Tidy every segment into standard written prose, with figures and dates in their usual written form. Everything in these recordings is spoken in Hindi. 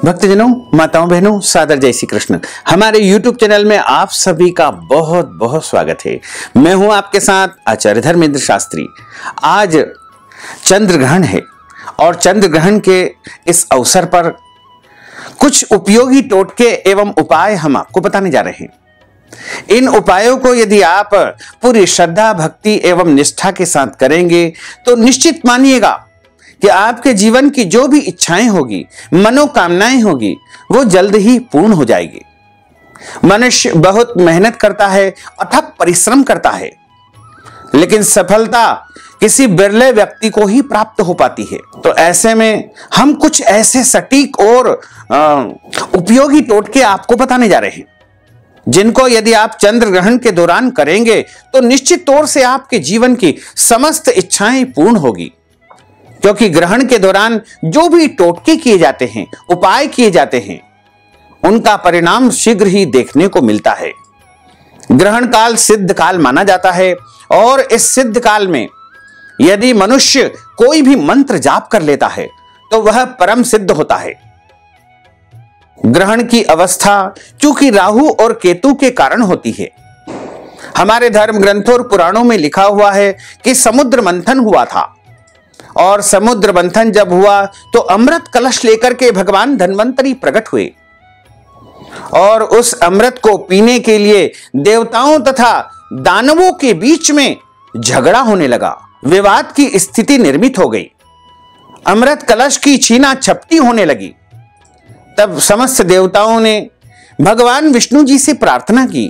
भक्तजनों, माताओं, बहनों, सादर जय श्री कृष्ण। हमारे YouTube चैनल में आप सभी का बहुत बहुत स्वागत है। मैं हूं आपके साथ आचार्य धर्मेंद्र शास्त्री। आज चंद्र ग्रहण है और चंद्र ग्रहण के इस अवसर पर कुछ उपयोगी टोटके एवं उपाय हम आपको बताने जा रहे हैं। इन उपायों को यदि आप पूरी श्रद्धा, भक्ति एवं निष्ठा के साथ करेंगे तो निश्चित मानिएगा कि आपके जीवन की जो भी इच्छाएं होगी, मनोकामनाएं होगी, वो जल्द ही पूर्ण हो जाएगी। मनुष्य बहुत मेहनत करता है, अथक परिश्रम करता है, लेकिन सफलता किसी बिरले व्यक्ति को ही प्राप्त हो पाती है। तो ऐसे में हम कुछ ऐसे सटीक और उपयोगी टोटके आपको बताने जा रहे हैं, जिनको यदि आप चंद्र ग्रहण के दौरान करेंगे तो निश्चित तौर से आपके जीवन की समस्त इच्छाएं पूर्ण होगी। क्योंकि ग्रहण के दौरान जो भी टोटके किए जाते हैं, उपाय किए जाते हैं, उनका परिणाम शीघ्र ही देखने को मिलता है। ग्रहण काल सिद्ध काल माना जाता है और इस सिद्ध काल में यदि मनुष्य कोई भी मंत्र जाप कर लेता है तो वह परम सिद्ध होता है। ग्रहण की अवस्था चूंकि राहु और केतु के कारण होती है। हमारे धर्म ग्रंथों और पुराणों में लिखा हुआ है कि समुद्र मंथन हुआ था और समुद्र मंथन जब हुआ तो अमृत कलश लेकर के भगवान धन्वंतरी प्रकट हुए और उस अमृत को पीने के लिए देवताओं तथा दानवों के बीच में झगड़ा होने लगा। विवाद की स्थिति निर्मित हो गई। अमृत कलश की छीना झपटी होने लगी। तब समस्त देवताओं ने भगवान विष्णु जी से प्रार्थना की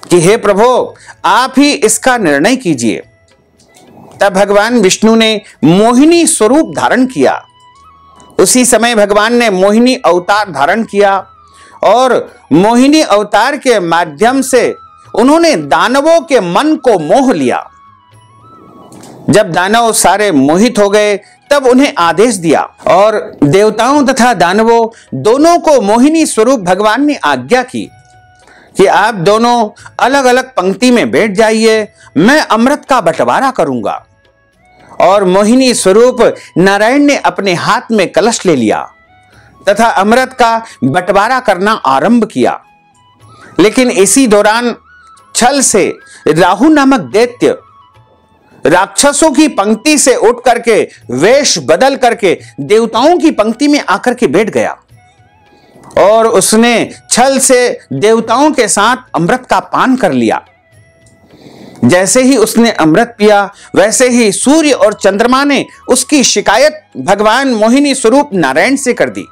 कि हे प्रभु, आप ही इसका निर्णय कीजिए। तब भगवान विष्णु ने मोहिनी स्वरूप धारण किया। उसी समय भगवान ने मोहिनी अवतार धारण किया और मोहिनी अवतार के माध्यम से उन्होंने दानवों के मन को मोह लिया। जब दानव सारे मोहित हो गए तब उन्हें आदेश दिया और देवताओं तथा दानवों दोनों को मोहिनी स्वरूप भगवान ने आज्ञा की कि आप दोनों अलग अलग पंक्ति में बैठ जाइए, मैं अमृत का बंटवारा करूंगा। और मोहिनी स्वरूप नारायण ने अपने हाथ में कलश ले लिया तथा अमृत का बंटवारा करना आरंभ किया। लेकिन इसी दौरान छल से राहु नामक दैत्य राक्षसों की पंक्ति से उठ करके वेश बदल करके देवताओं की पंक्ति में आकर के बैठ गया और उसने छल से देवताओं के साथ अमृत का पान कर लिया। जैसे ही उसने अमृत पिया वैसे ही सूर्य और चंद्रमा ने उसकी शिकायत भगवान मोहिनी स्वरूप नारायण से कर दी।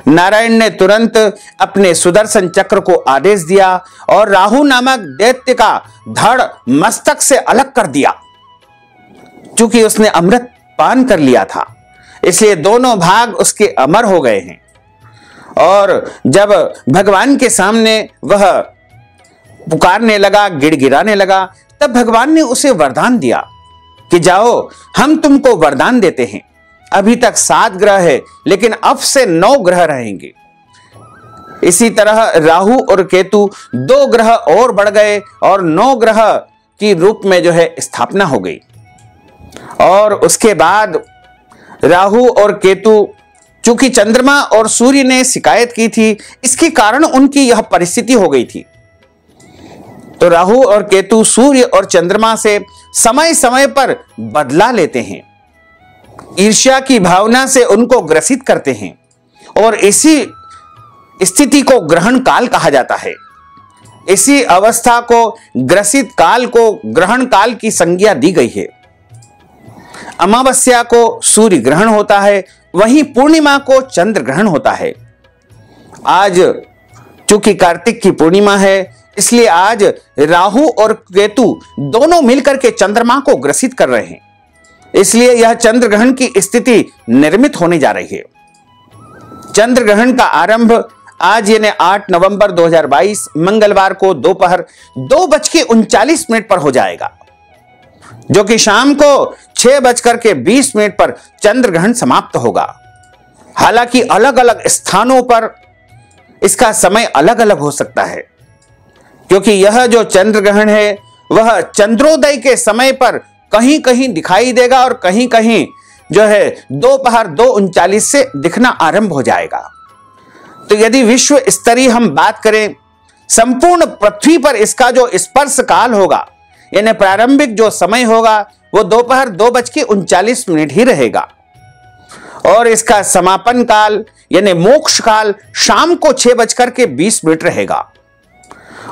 नारायण ने तुरंत अपने सुदर्शन चक्र को आदेश दिया और राहु नामक दैत्य का धड़ मस्तक से अलग कर दिया। चूंकि उसने अमृत पान कर लिया था, इसलिए दोनों भाग उसके अमर हो गए हैं। और जब भगवान के सामने वह पुकारने लगा, गिड़गिड़ाने लगा, तब भगवान ने उसे वरदान दिया कि जाओ, हम तुमको वरदान देते हैं। अभी तक 7 ग्रह है, लेकिन अब से 9 ग्रह रहेंगे। इसी तरह राहु और केतु 2 ग्रह और बढ़ गए और 9 ग्रह की रूप में जो है स्थापना हो गई। और उसके बाद राहु और केतु, चूंकि चंद्रमा और सूर्य ने शिकायत की थी, इसके कारण उनकी यह परिस्थिति हो गई थी। तो राहु और केतु सूर्य और चंद्रमा से समय समय पर बदला लेते हैं, ईर्ष्या की भावना से उनको ग्रसित करते हैं और इसी स्थिति को ग्रहण काल कहा जाता है। इसी अवस्था को, ग्रसित काल को ग्रहण काल की संज्ञा दी गई है। अमावस्या को सूर्य ग्रहण होता है, वहीं पूर्णिमा को चंद्र ग्रहण होता है। आज चूंकि कार्तिक की पूर्णिमा है, इसलिए आज राहु और केतु दोनों मिलकर के चंद्रमा को ग्रसित कर रहे हैं, इसलिए यह चंद्र ग्रहण की स्थिति निर्मित होने जा रही है। चंद्र ग्रहण का आरंभ आज यानी 8 नवंबर 2022 मंगलवार को दोपहर 2:39 पर हो जाएगा, जो कि शाम को 6:20 पर चंद्र ग्रहण समाप्त होगा। हालांकि अलग अलग स्थानों पर इसका समय अलग अलग हो सकता है, क्योंकि यह जो चंद्र ग्रहण है वह चंद्रोदय के समय पर कहीं कहीं दिखाई देगा और कहीं कहीं जो है दोपहर 2:39 से दिखना आरंभ हो जाएगा। तो यदि विश्व स्तरीय हम बात करें, संपूर्ण पृथ्वी पर इसका जो स्पर्श काल होगा, यानी प्रारंभिक जो समय होगा, वो दोपहर 2:39 ही रहेगा। और इसका समापन काल यानी मोक्ष काल शाम को 6:20 रहेगा।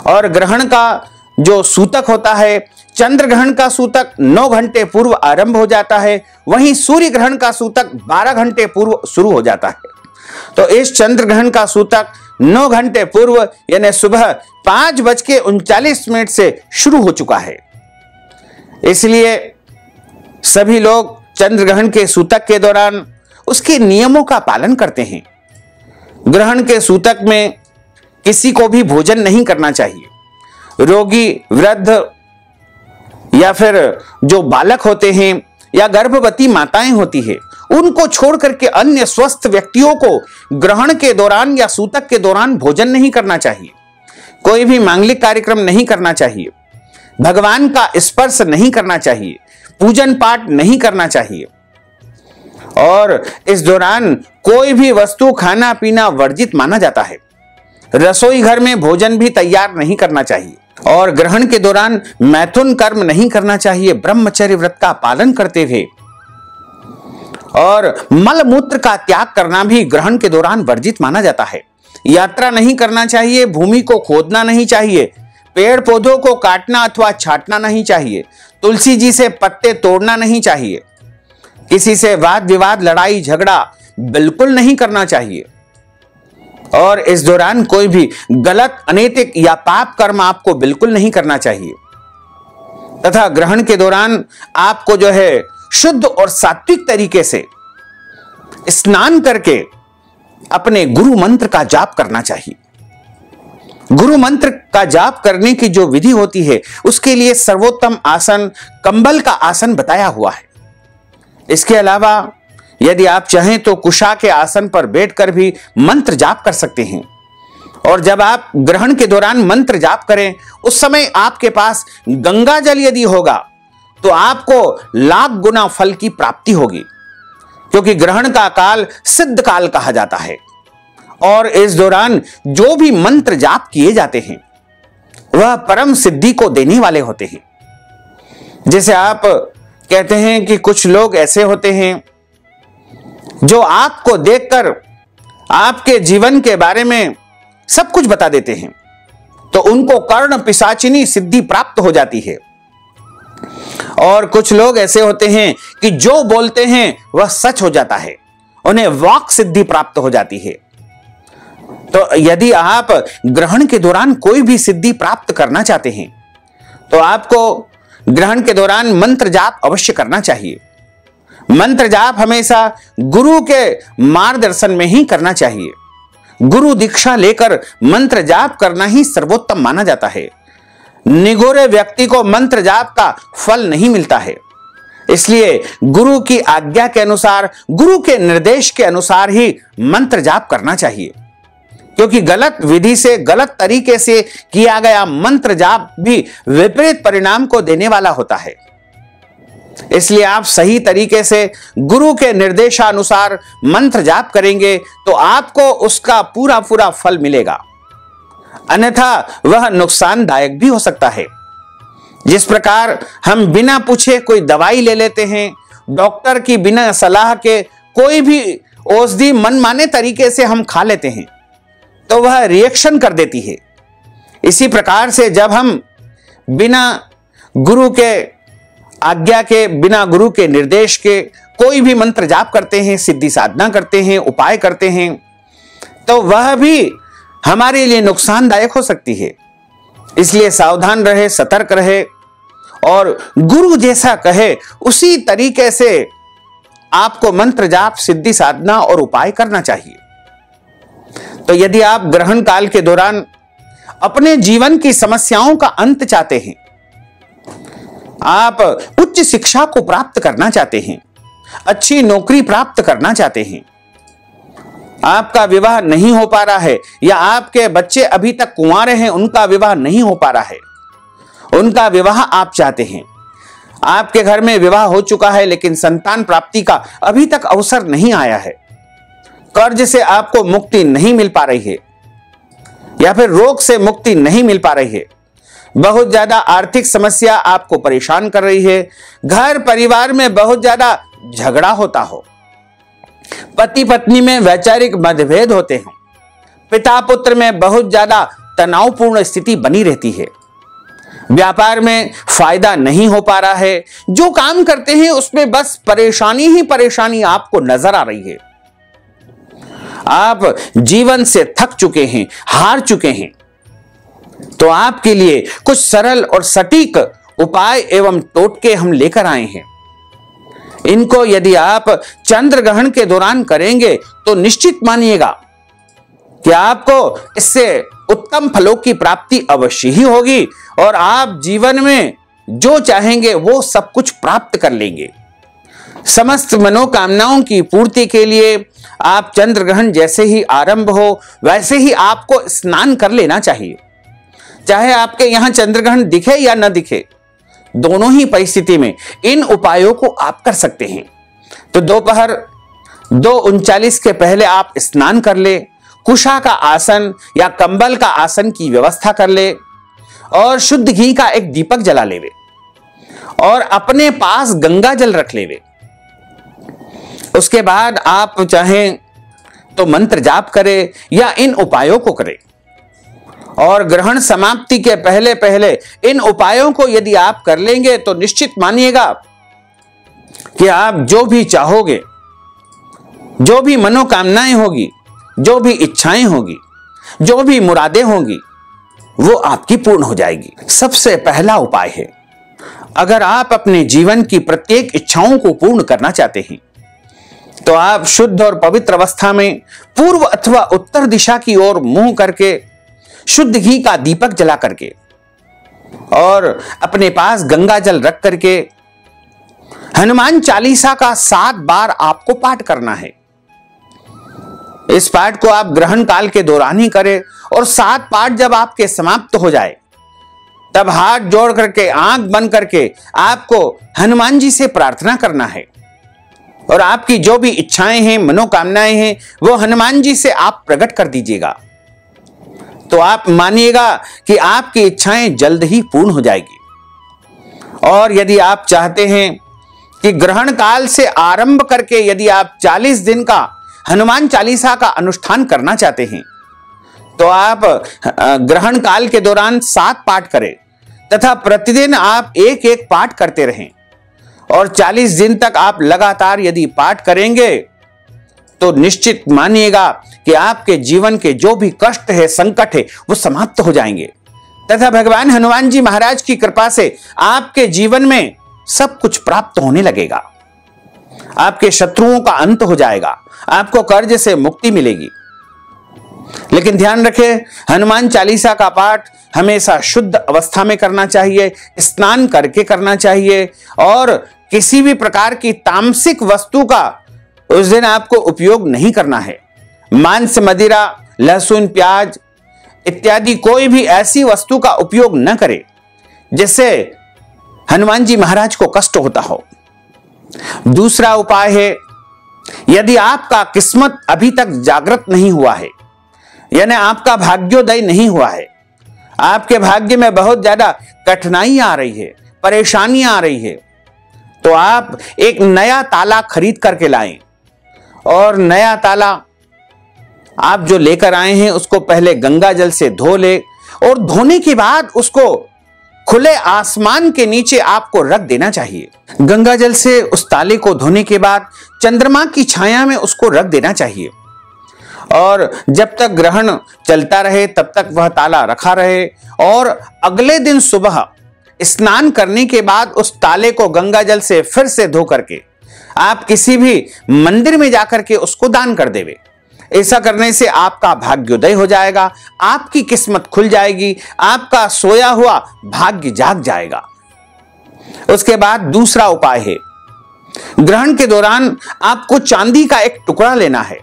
और ग्रहण का जो सूतक होता है, चंद्र ग्रहण का सूतक 9 घंटे पूर्व आरंभ हो जाता है, वहीं सूर्य ग्रहण का सूतक 12 घंटे पूर्व शुरू हो जाता है। तो इस चंद्र ग्रहण का सूतक 9 घंटे पूर्व यानी सुबह 5:39 से शुरू हो चुका है। इसलिए सभी लोग चंद्र ग्रहण के सूतक के दौरान उसके नियमों का पालन करते हैं। ग्रहण के सूतक में किसी को भी भोजन नहीं करना चाहिए। रोगी, वृद्ध या फिर जो बालक होते हैं या गर्भवती माताएं होती है, उनको छोड़ करके अन्य स्वस्थ व्यक्तियों को ग्रहण के दौरान या सूतक के दौरान भोजन नहीं करना चाहिए। कोई भी मांगलिक कार्यक्रम नहीं करना चाहिए, भगवान का स्पर्श नहीं करना चाहिए, पूजन पाठ नहीं करना चाहिए। और इस दौरान कोई भी वस्तु खाना पीना वर्जित माना जाता है। रसोई घर में भोजन भी तैयार नहीं करना चाहिए। और ग्रहण के दौरान मैथुन कर्म नहीं करना चाहिए, ब्रह्मचर्य व्रत का पालन करते हुए। और मल मूत्र का त्याग करना भी ग्रहण के दौरान वर्जित माना जाता है। यात्रा नहीं करना चाहिए, भूमि को खोदना नहीं चाहिए, पेड़ पौधों को काटना अथवा छाटना नहीं चाहिए, तुलसी जी से पत्ते तोड़ना नहीं चाहिए, किसी से वाद विवाद, लड़ाई झगड़ा बिल्कुल नहीं करना चाहिए। और इस दौरान कोई भी गलत, अनैतिक या पाप कर्म आपको बिल्कुल नहीं करना चाहिए। तथा ग्रहण के दौरान आपको जो है शुद्ध और सात्विक तरीके से स्नान करके अपने गुरु मंत्र का जाप करना चाहिए। गुरु मंत्र का जाप करने की जो विधि होती है, उसके लिए सर्वोत्तम आसन कंबल का आसन बताया हुआ है। इसके अलावा यदि आप चाहें तो कुशा के आसन पर बैठकर भी मंत्र जाप कर सकते हैं। और जब आप ग्रहण के दौरान मंत्र जाप करें, उस समय आपके पास गंगा जल यदि होगा तो आपको लाख गुना फल की प्राप्ति होगी, क्योंकि ग्रहण का काल सिद्ध काल कहा जाता है। और इस दौरान जो भी मंत्र जाप किए जाते हैं वह परम सिद्धि को देने वाले होते हैं। जैसे आप कहते हैं कि कुछ लोग ऐसे होते हैं जो आपको देखकर आपके जीवन के बारे में सब कुछ बता देते हैं, तो उनको कर्ण पिशाचिनी सिद्धि प्राप्त हो जाती है। और कुछ लोग ऐसे होते हैं कि जो बोलते हैं वह सच हो जाता है, उन्हें वाक सिद्धि प्राप्त हो जाती है। तो यदि आप ग्रहण के दौरान कोई भी सिद्धि प्राप्त करना चाहते हैं तो आपको ग्रहण के दौरान मंत्र जाप अवश्य करना चाहिए। मंत्र जाप हमेशा गुरु के मार्गदर्शन में ही करना चाहिए। गुरु दीक्षा लेकर मंत्र जाप करना ही सर्वोत्तम माना जाता है। निगोरे व्यक्ति को मंत्र जाप का फल नहीं मिलता है। इसलिए गुरु की आज्ञा के अनुसार, गुरु के निर्देश के अनुसार ही मंत्र जाप करना चाहिए, क्योंकि गलत विधि से, गलत तरीके से किया गया मंत्र जाप भी विपरीत परिणाम को देने वाला होता है। इसलिए आप सही तरीके से गुरु के निर्देशानुसार मंत्र जाप करेंगे तो आपको उसका पूरा पूरा फल मिलेगा, अन्यथा वह नुकसानदायक भी हो सकता है। जिस प्रकार हम बिना पूछे कोई दवाई ले लेते हैं, डॉक्टर की बिना सलाह के कोई भी औषधि मनमाने तरीके से हम खा लेते हैं तो वह रिएक्शन कर देती है। इसी प्रकार से जब हम बिना गुरु के आज्ञा के, बिना गुरु के निर्देश के कोई भी मंत्र जाप करते हैं, सिद्धि साधना करते हैं, उपाय करते हैं, तो वह भी हमारे लिए नुकसानदायक हो सकती है। इसलिए सावधान रहे, सतर्क रहे और गुरु जैसा कहे उसी तरीके से आपको मंत्र जाप, सिद्धि साधना और उपाय करना चाहिए। तो यदि आप ग्रहण काल के दौरान अपने जीवन की समस्याओं का अंत चाहते हैं, आप उच्च शिक्षा को प्राप्त करना चाहते हैं, अच्छी नौकरी प्राप्त करना चाहते हैं, आपका विवाह नहीं हो पा रहा है या आपके बच्चे अभी तक कुंवारे हैं, उनका विवाह नहीं हो पा रहा है, उनका विवाह आप चाहते हैं, आपके घर में विवाह हो चुका है लेकिन संतान प्राप्ति का अभी तक अवसर नहीं आया है, कर्ज से आपको मुक्ति नहीं मिल पा रही है, या फिर रोग से मुक्ति नहीं मिल पा रही है, बहुत ज्यादा आर्थिक समस्या आपको परेशान कर रही है, घर परिवार में बहुत ज्यादा झगड़ा होता हो, पति पत्नी में वैचारिक मतभेद होते हो, पिता पुत्र में बहुत ज्यादा तनावपूर्ण स्थिति बनी रहती है, व्यापार में फायदा नहीं हो पा रहा है, जो काम करते हैं उसमें बस परेशानी ही परेशानी आपको नजर आ रही है, आप जीवन से थक चुके हैं, हार चुके हैं, तो आपके लिए कुछ सरल और सटीक उपाय एवं टोटके हम लेकर आए हैं। इनको यदि आप चंद्र ग्रहण के दौरान करेंगे तो निश्चित मानिएगा कि आपको इससे उत्तम फलों की प्राप्ति अवश्य ही होगी और आप जीवन में जो चाहेंगे वो सब कुछ प्राप्त कर लेंगे। समस्त मनोकामनाओं की पूर्ति के लिए आप चंद्र ग्रहण जैसे ही आरंभ हो वैसे ही आपको स्नान कर लेना चाहिए। चाहे आपके यहां चंद्र ग्रहण दिखे या न दिखे, दोनों ही परिस्थिति में इन उपायों को आप कर सकते हैं। तो दोपहर 2:39 के पहले आप स्नान कर ले, कुशा का आसन या कंबल का आसन की व्यवस्था कर ले और शुद्ध घी का एक दीपक जला लेवे और अपने पास गंगा जल रख लेवे। उसके बाद आप चाहें तो मंत्र जाप करें या इन उपायों को करें और ग्रहण समाप्ति के पहले पहले इन उपायों को यदि आप कर लेंगे तो निश्चित मानिएगा कि आप जो भी चाहोगे, जो भी मनोकामनाएं होगी, जो भी इच्छाएं होगी, जो भी मुरादें होंगी, वो आपकी पूर्ण हो जाएगी। सबसे पहला उपाय है, अगर आप अपने जीवन की प्रत्येक इच्छाओं को पूर्ण करना चाहते हैं तो आप शुद्ध और पवित्र अवस्था में पूर्व अथवा उत्तर दिशा की ओर मुंह करके शुद्ध घी का दीपक जला करके और अपने पास गंगा जल रख करके हनुमान चालीसा का 7 बार आपको पाठ करना है। इस पाठ को आप ग्रहण काल के दौरान ही करें और 7 पाठ जब आपके समाप्त हो जाए तब हाथ जोड़ करके आंख बंद करके आपको हनुमान जी से प्रार्थना करना है और आपकी जो भी इच्छाएं हैं, मनोकामनाएं हैं, वो हनुमान जी से आप प्रकट कर दीजिएगा। तो आप मानिएगा कि आपकी इच्छाएं जल्द ही पूर्ण हो जाएगी। और यदि आप चाहते हैं कि ग्रहण काल से आरंभ करके यदि आप 40 दिन का हनुमान चालीसा का अनुष्ठान करना चाहते हैं तो आप ग्रहण काल के दौरान 7 पाठ करें तथा प्रतिदिन आप एक पाठ करते रहें और 40 दिन तक आप लगातार यदि पाठ करेंगे तो निश्चित मानिएगा कि आपके जीवन के जो भी कष्ट है, संकट है, वो समाप्त हो जाएंगे तथा भगवान हनुमान जी महाराज की कृपा से आपके जीवन में सब कुछ प्राप्त होने लगेगा। आपके शत्रुओं का अंत हो जाएगा, आपको कर्ज से मुक्ति मिलेगी। लेकिन ध्यान रखें, हनुमान चालीसा का पाठ हमेशा शुद्ध अवस्था में करना चाहिए, स्नान करके करना चाहिए और किसी भी प्रकार की तामसिक वस्तु का उस दिन आपको उपयोग नहीं करना है। मांस, मदिरा, लहसुन, प्याज इत्यादि कोई भी ऐसी वस्तु का उपयोग न करें जिससे हनुमान जी महाराज को कष्ट होता हो। दूसरा उपाय है, यदि आपका किस्मत अभी तक जागृत नहीं हुआ है, यानी आपका भाग्योदय नहीं हुआ है, आपके भाग्य में बहुत ज्यादा कठिनाई आ रही है, परेशानियां आ रही है, तो आप एक नया ताला खरीद करके लाएं और नया ताला आप जो लेकर आए हैं उसको पहले गंगा जल से धो ले और धोने के बाद उसको खुले आसमान के नीचे आपको रख देना चाहिए। गंगा जल से उस ताले को धोने के बाद चंद्रमा की छाया में उसको रख देना चाहिए और जब तक ग्रहण चलता रहे तब तक वह ताला रखा रहे और अगले दिन सुबह स्नान करने के बाद उस ताले को गंगा जल से फिर से धो करके आप किसी भी मंदिर में जाकर के उसको दान कर देवे। ऐसा करने से आपका भाग्योदय हो जाएगा, आपकी किस्मत खुल जाएगी, आपका सोया हुआ भाग्य जाग जाएगा। उसके बाद दूसरा उपाय है, ग्रहण के दौरान आपको चांदी का एक टुकड़ा लेना है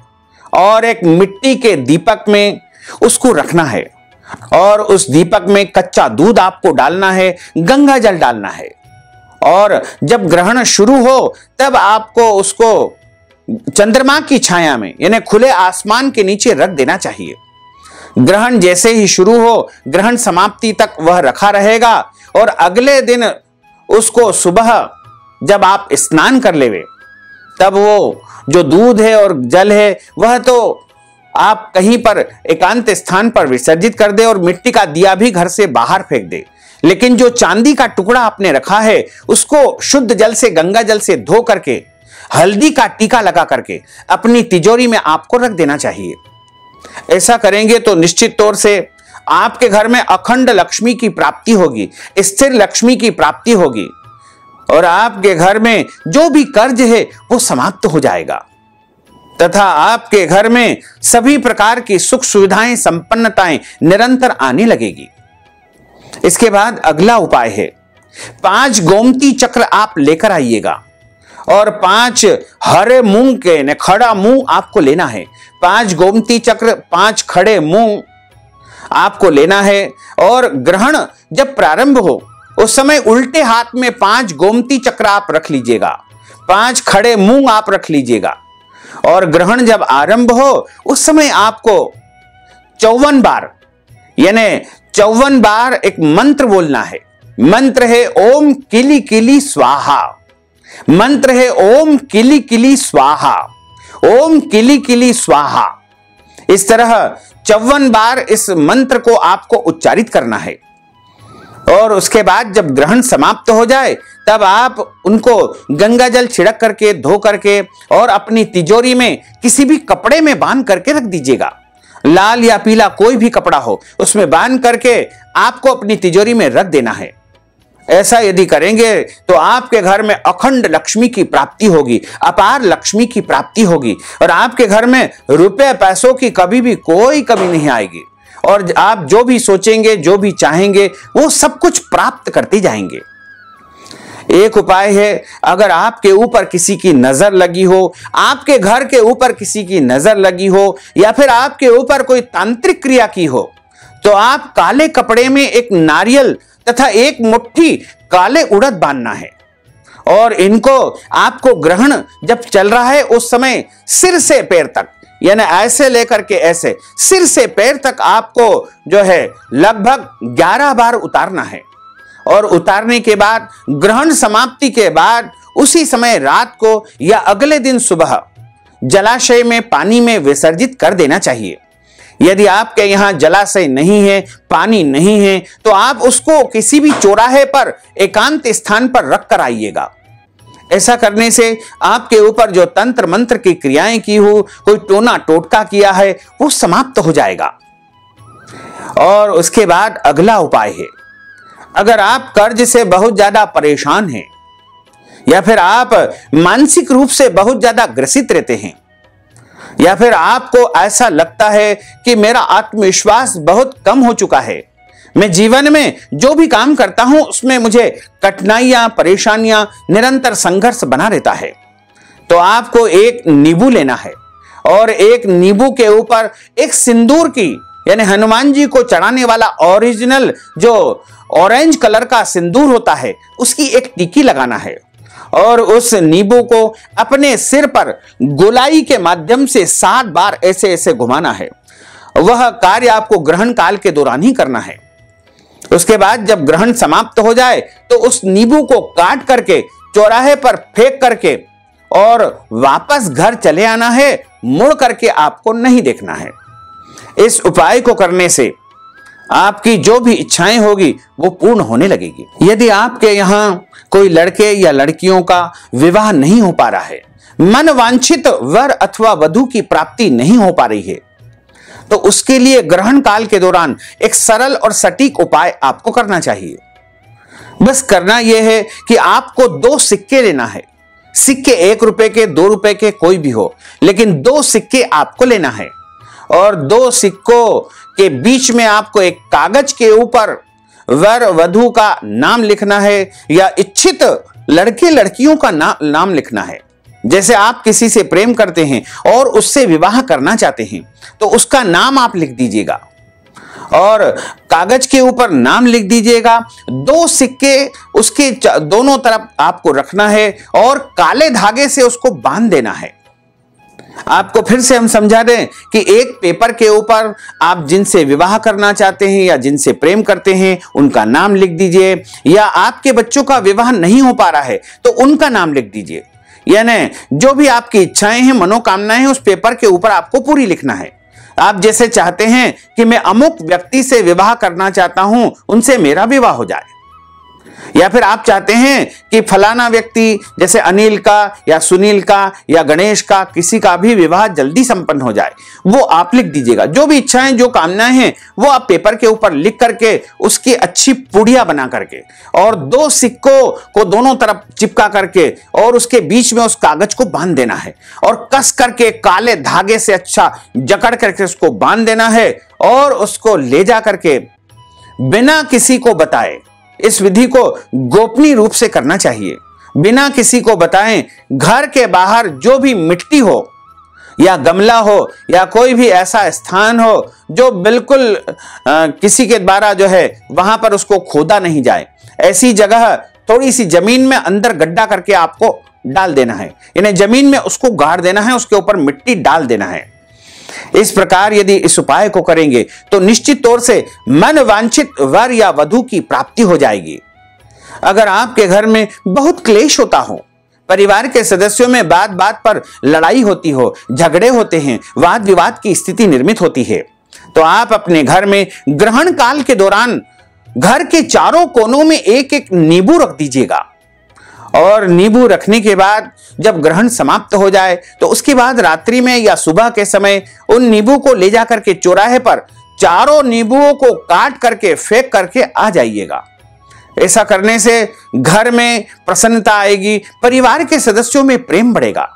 और एक मिट्टी के दीपक में उसको रखना है और उस दीपक में कच्चा दूध आपको डालना है, गंगा जल डालना है और जब ग्रहण शुरू हो तब आपको उसको चंद्रमा की छाया में यानी खुले आसमान के नीचे रख देना चाहिए। ग्रहण जैसे ही शुरू हो ग्रहण समाप्ति तक वह रखा रहेगा और अगले दिन उसको सुबह जब आप स्नान कर लेवे तब वो जो दूध है और जल है वह तो आप कहीं पर एकांत स्थान पर विसर्जित कर दे और मिट्टी का दिया भी घर से बाहर फेंक दे। लेकिन जो चांदी का टुकड़ा आपने रखा है उसको शुद्ध जल से, गंगा जल से धो करके, हल्दी का टीका लगा करके अपनी तिजोरी में आपको रख देना चाहिए। ऐसा करेंगे तो निश्चित तौर से आपके घर में अखंड लक्ष्मी की प्राप्ति होगी, स्थिर लक्ष्मी की प्राप्ति होगी और आपके घर में जो भी कर्ज है वो समाप्त हो जाएगा तथा आपके घर में सभी प्रकार की सुख सुविधाएं, संपन्नताएं निरंतर आने लगेगी। इसके बाद अगला उपाय है 5 गोमती चक्र आप लेकर आइएगा और 5 हरे मूंग के खड़ा मूंग आपको लेना है। 5 गोमती चक्र, 5 खड़े मूंग आपको लेना है और ग्रहण जब प्रारंभ हो उस समय उल्टे हाथ में 5 गोमती चक्र आप रख लीजिएगा, 5 खड़े मूंग आप रख लीजिएगा और ग्रहण जब आरंभ हो उस समय आपको 54 बार यानी 54 बार एक मंत्र बोलना है। मंत्र है ओम किली किली स्वाहा। मंत्र है ओम किली किली स्वाहा, ओम किली किली स्वाहा। इस तरह 54 बार इस मंत्र को आपको उच्चारित करना है और उसके बाद जब ग्रहण समाप्त हो जाए तब आप उनको गंगा जल छिड़क करके, धो करके और अपनी तिजोरी में किसी भी कपड़े में बांध करके रख दीजिएगा। लाल या पीला कोई भी कपड़ा हो उसमें बांध करके आपको अपनी तिजोरी में रख देना है। ऐसा यदि करेंगे तो आपके घर में अखंड लक्ष्मी की प्राप्ति होगी, अपार लक्ष्मी की प्राप्ति होगी और आपके घर में रुपए पैसों की कभी भी कोई कमी नहीं आएगी और आप जो भी सोचेंगे, जो भी चाहेंगे वो सब कुछ प्राप्त करते जाएंगे। एक उपाय है, अगर आपके ऊपर किसी की नजर लगी हो, आपके घर के ऊपर किसी की नजर लगी हो या फिर आपके ऊपर कोई तांत्रिक क्रिया की हो तो आप काले कपड़े में एक नारियल तथा एक मुट्ठी काले उड़द बांधना है और इनको आपको ग्रहण जब चल रहा है उस समय सिर से पैर तक यानी ऐसे लेकर के ऐसे सिर से पैर तक आपको जो है लगभग 11 बार उतारना है और उतारने के बाद ग्रहण समाप्ति के बाद उसी समय रात को या अगले दिन सुबह जलाशय में पानी में विसर्जित कर देना चाहिए। यदि आपके यहां जलाशय नहीं है, पानी नहीं है तो आप उसको किसी भी चौराहे पर एकांत स्थान पर रख कर आइएगा। ऐसा करने से आपके ऊपर जो तंत्र मंत्र की क्रियाएं की हो, कोई टोना टोटका किया है वो समाप्त हो जाएगा। और उसके बाद अगला उपाय है, अगर आप कर्ज से बहुत ज्यादा परेशान हैं या फिर आप मानसिक रूप से बहुत ज्यादा ग्रसित रहते हैं या फिर आपको ऐसा लगता है कि मेरा आत्मविश्वास बहुत कम हो चुका है, मैं जीवन में जो भी काम करता हूं उसमें मुझे कठिनाइयां, परेशानियां, निरंतर संघर्ष बना रहता है, तो आपको एक नींबू लेना है और एक नींबू के ऊपर एक सिंदूर की यानी हनुमान जी को चढ़ाने वाला ओरिजिनल जो ऑरेंज कलर का सिंदूर होता है उसकी एक टिक्की लगाना है और उस नींबू को अपने सिर पर गोलाई के माध्यम से 7 बार ऐसे ऐसे घुमाना है। वह कार्य आपको ग्रहण काल के दौरान ही करना है। उसके बाद जब ग्रहण समाप्त हो जाए तो उस नींबू को काट करके चौराहे पर फेंक करके और वापस घर चले आना है, मुड़ करके आपको नहीं देखना है। इस उपाय को करने से आपकी जो भी इच्छाएं होगी वो पूर्ण होने लगेगी। यदि आपके यहां कोई लड़के या लड़कियों का विवाह नहीं हो पा रहा है, मन वांछित वर अथवा वधू की प्राप्ति नहीं हो पा रही है, तो उसके लिए ग्रहण काल के दौरान एक सरल और सटीक उपाय आपको करना चाहिए। बस करना यह है कि आपको 2 सिक्के लेना है। सिक्के 1 रुपए के, 2 रुपए के, कोई भी हो, लेकिन 2 सिक्के आपको लेना है और 2 सिक्कों के बीच में आपको एक कागज के ऊपर वर वधू का नाम लिखना है या इच्छित लड़के लड़कियों का नाम लिखना है। जैसे आप किसी से प्रेम करते हैं और उससे विवाह करना चाहते हैं तो उसका नाम आप लिख दीजिएगा और कागज के ऊपर नाम लिख दीजिएगा। 2 सिक्के उसके दोनों तरफ आपको रखना है और काले धागे से उसको बांध देना है आपको फिर से हम समझा दें कि एक पेपर के ऊपर आप जिनसे विवाह करना चाहते हैं या जिनसे प्रेम करते हैं उनका नाम लिख दीजिए, या आपके बच्चों का विवाह नहीं हो पा रहा है तो उनका नाम लिख दीजिए। यानी जो भी आपकी इच्छाएं हैं, मनोकामनाएं हैं, उस पेपर के ऊपर आपको पूरी लिखना है। आप जैसे चाहते हैं कि मैं अमुक व्यक्ति से विवाह करना चाहता हूं, उनसे मेरा विवाह हो जाए, या फिर आप चाहते हैं कि फलाना व्यक्ति जैसे अनिल का या सुनील का या गणेश का किसी का भी विवाह जल्दी संपन्न हो जाए, वो आप लिख दीजिएगा। जो भी इच्छाएं, जो कामनाएं हैं, वो आप पेपर के ऊपर लिख करके उसकी अच्छी पुड़िया बना करके और 2 सिक्कों को दोनों तरफ चिपका करके और उसके बीच में उस कागज को बांध देना है और कस करके काले धागे से अच्छा जकड़ करके उसको बांध देना है और उसको ले जा करके बिना किसी को बताए, इस विधि को गोपनीय रूप से करना चाहिए, बिना किसी को बताएं। घर के बाहर जो भी मिट्टी हो या गमला हो या कोई भी ऐसा स्थान हो जो बिल्कुल किसी के द्वारा जो है वहां पर उसको खोदा नहीं जाए, ऐसी जगह थोड़ी सी जमीन में अंदर गड्ढा करके आपको डाल देना है, यानी जमीन में उसको गाड़ देना है, उसके ऊपर मिट्टी डाल देना है। इस प्रकार यदि इस उपाय को करेंगे तो निश्चित तौर से मन वांछित वर या वधू की प्राप्ति हो जाएगी। अगर आपके घर में बहुत क्लेश होता हो, परिवार के सदस्यों में बात बात पर लड़ाई होती हो, झगड़े होते हैं, वाद विवाद की स्थिति निर्मित होती है, तो आप अपने घर में ग्रहण काल के दौरान घर के चारों कोनों में एक एक नींबू रख दीजिएगा। और नींबू रखने के बाद जब ग्रहण समाप्त हो जाए तो उसके बाद रात्रि में या सुबह के समय उन नींबू को ले जाकर के चौराहे पर चारों नींबुओं को काट करके फेंक करके आ जाइएगा। ऐसा करने से घर में प्रसन्नता आएगी, परिवार के सदस्यों में प्रेम बढ़ेगा।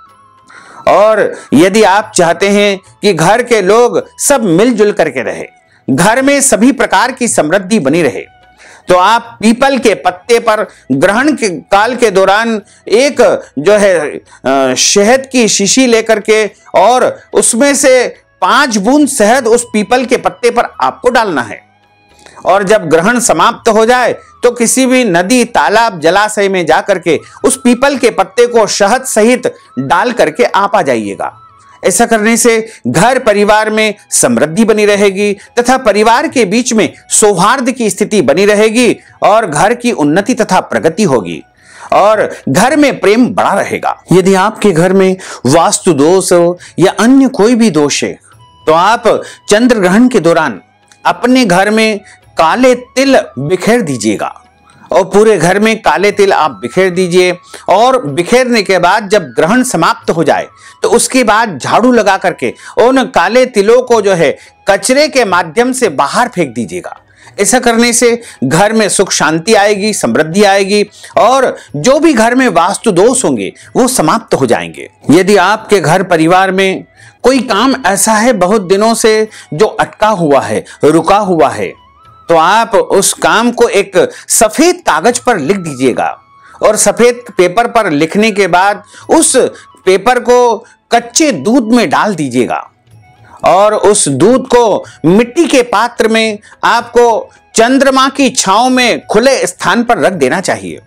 और यदि आप चाहते हैं कि घर के लोग सब मिलजुल करके रहे, घर में सभी प्रकार की समृद्धि बनी रहे, तो आप पीपल के पत्ते पर ग्रहण के काल के दौरान एक जो है शहद की शीशी लेकर के और उसमें से 5 बूंद शहद उस पीपल के पत्ते पर आपको डालना है। और जब ग्रहण समाप्त हो जाए तो किसी भी नदी, तालाब, जलाशय में जाकर के उस पीपल के पत्ते को शहद सहित डाल करके आप आ जाइएगा। ऐसा करने से घर परिवार में समृद्धि बनी रहेगी तथा परिवार के बीच में सौहार्द की स्थिति बनी रहेगी और घर की उन्नति तथा प्रगति होगी और घर में प्रेम बड़ा रहेगा। यदि आपके घर में वास्तु दोष हो या अन्य कोई भी दोष है तो आप चंद्र ग्रहण के दौरान अपने घर में काले तिल बिखेर दीजिएगा और पूरे घर में काले तिल आप बिखेर दीजिए। और बिखेरने के बाद जब ग्रहण समाप्त हो जाए तो उसके बाद झाड़ू लगा करके उन काले तिलों को जो है कचरे के माध्यम से बाहर फेंक दीजिएगा। ऐसा करने से घर में सुख शांति आएगी, समृद्धि आएगी और जो भी घर में वास्तु दोष होंगे वो समाप्त हो जाएंगे। यदि आपके घर परिवार में कोई काम ऐसा है बहुत दिनों से जो अटका हुआ है, रुका हुआ है, तो आप उस काम को एक सफेद कागज पर लिख दीजिएगा और सफेद पेपर पर लिखने के बाद उस पेपर को कच्चे दूध में डाल दीजिएगा और उस दूध को मिट्टी के पात्र में आपको चंद्रमा की छांव में खुले स्थान पर रख देना चाहिए।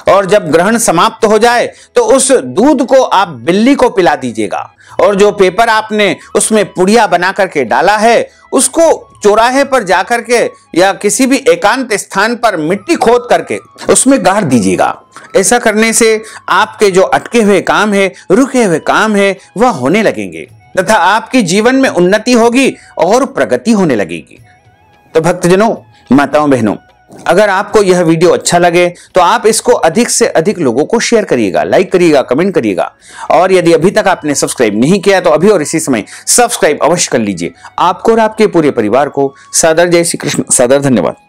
और जब ग्रहण समाप्त हो जाए तो उस दूध को आप बिल्ली को पिला दीजिएगा और जो पेपर आपने उसमें पुड़िया बना करके डाला है उसको चौराहे पर जाकर के या किसी भी एकांत स्थान पर मिट्टी खोद करके उसमें गाड़ दीजिएगा। ऐसा करने से आपके जो अटके हुए काम है, रुके हुए काम है, वह होने लगेंगे तथा आपके जीवन में उन्नति होगी और प्रगति होने लगेगी। तो भक्तजनों, माताओं, बहनों, अगर आपको यह वीडियो अच्छा लगे तो आप इसको अधिक से अधिक लोगों को शेयर करिएगा, लाइक करिएगा, कमेंट करिएगा और यदि अभी तक आपने सब्सक्राइब नहीं किया तो अभी और इसी समय सब्सक्राइब अवश्य कर लीजिए। आपको और आपके पूरे परिवार को सादर जय श्री कृष्ण, सादर धन्यवाद।